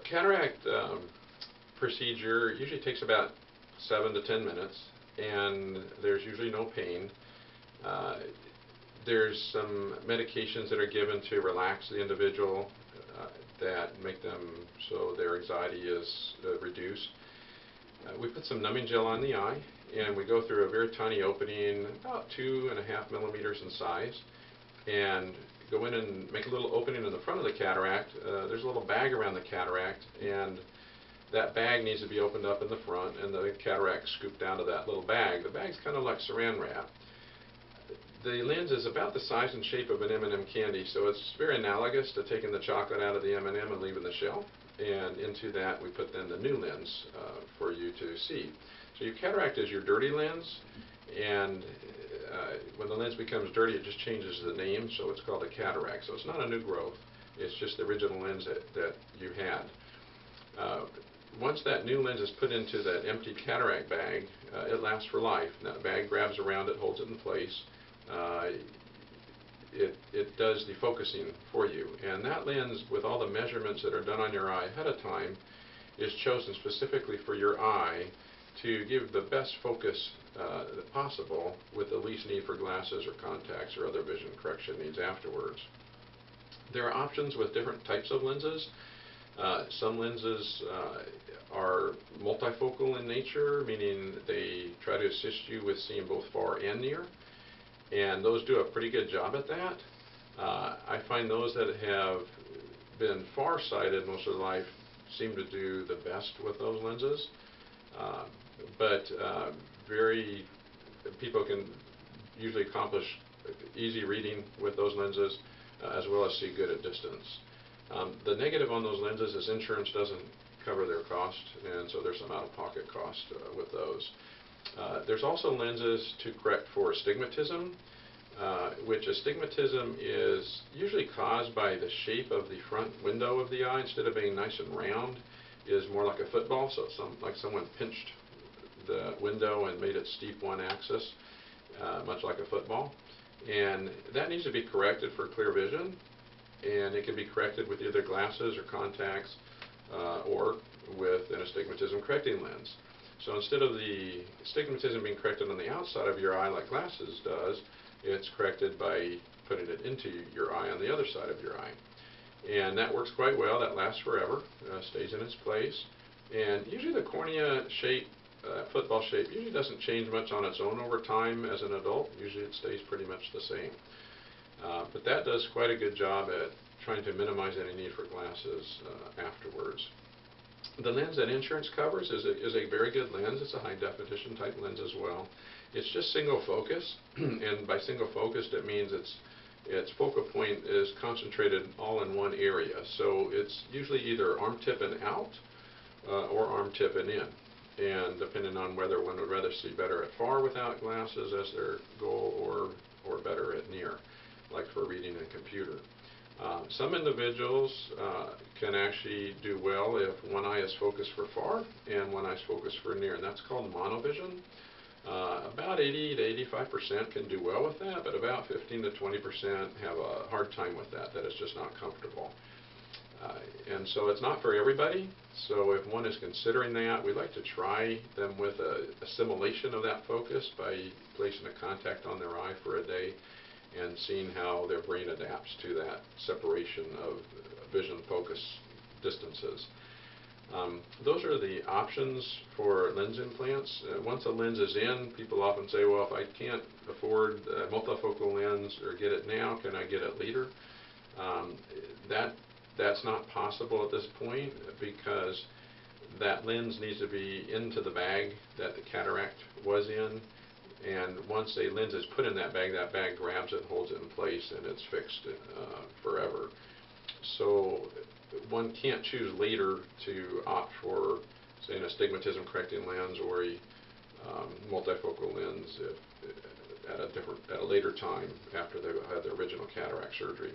Cataract procedure usually takes about 7 to 10 minutes, and there's usually no pain. Uh, there's some medications that are given to relax the individual that make them so their anxiety is reduced. We put some numbing gel on the eye, and we go through a very tiny opening, about 2.5 millimeters in size, and go in and make a little opening in the front of the cataract. There's a little bag around the cataract, and that bag needs to be opened up in the front, and the cataract scooped down to that little bag. The bag's kind of like saran wrap. The lens is about the size and shape of an M&M candy, so it's very analogous to taking the chocolate out of the M&M and leaving the shell. And into that we put then the new lens for you to see. So your cataract is your dirty lens, and when the lens becomes dirty, it just changes the name, so it's called a cataract. So it's not a new growth, it's just the original lens that you had. Once that new lens is put into that empty cataract bag, it lasts for life. Now the bag grabs around it, holds it in place. It does the focusing for you, and that lens, with all the measurements that are done on your eye ahead of time, is chosen specifically for your eye to give the best focus possible with the least need for glasses or contacts or other vision correction needs afterwards. There are options with different types of lenses. Some lenses are multifocal in nature, meaning they try to assist you with seeing both far and near, and those do a pretty good job at that. I find those that have been far-sighted most of their life seem to do the best with those lenses, but people can usually accomplish easy reading with those lenses as well as see good at distance. The negative on those lenses is insurance doesn't cover their cost, and so there's some out-of-pocket cost with those. There's also lenses to correct for astigmatism, which astigmatism is usually caused by the shape of the front window of the eye. Instead of being nice and round, is more like a football, so it's like someone pinched the window and made it steep one axis, much like a football. And that needs to be corrected for ClearVision, and it can be corrected with either glasses or contacts or with an astigmatism correcting lens. So instead of the astigmatism being corrected on the outside of your eye like glasses does, it's corrected by putting it into your eye on the other side of your eye. And that works quite well. That lasts forever, stays in its place. And usually the cornea shape, football shape, usually doesn't change much on its own over time as an adult. Usually it stays pretty much the same. But that does quite a good job at trying to minimize any need for glasses afterwards. The lens that insurance covers is a very good lens. It's a high definition type lens as well. It's just single focus, and by single focused it means its focal point is concentrated all in one area. So it's usually either arm tip and out or arm tip and in. And depending on whether one would rather see better at far without glasses as their goal or better at near, like for reading a computer. Some individuals can actually do well if one eye is focused for far and one eye is focused for near, and that's called monovision. About 80 to 85% can do well with that, but about 15 to 20% have a hard time with that it's just not comfortable. And so it's not for everybody, so if one is considering that, we like to try them with a simulation of that focus by placing a contact on their eye for a day and seeing how their brain adapts to that separation of vision focus distances. Those are the options for lens implants. Once a lens is in, people often say, well, if I can't afford a multifocal lens or get it now, can I get it later? That's not possible at this point, because that lens needs to be into the bag that the cataract was in. And once a lens is put in that bag grabs it, holds it in place, and it's fixed forever. So one can't choose later to opt for, say, an astigmatism correcting lens or a multifocal lens at a later time after they've had their original cataract surgery.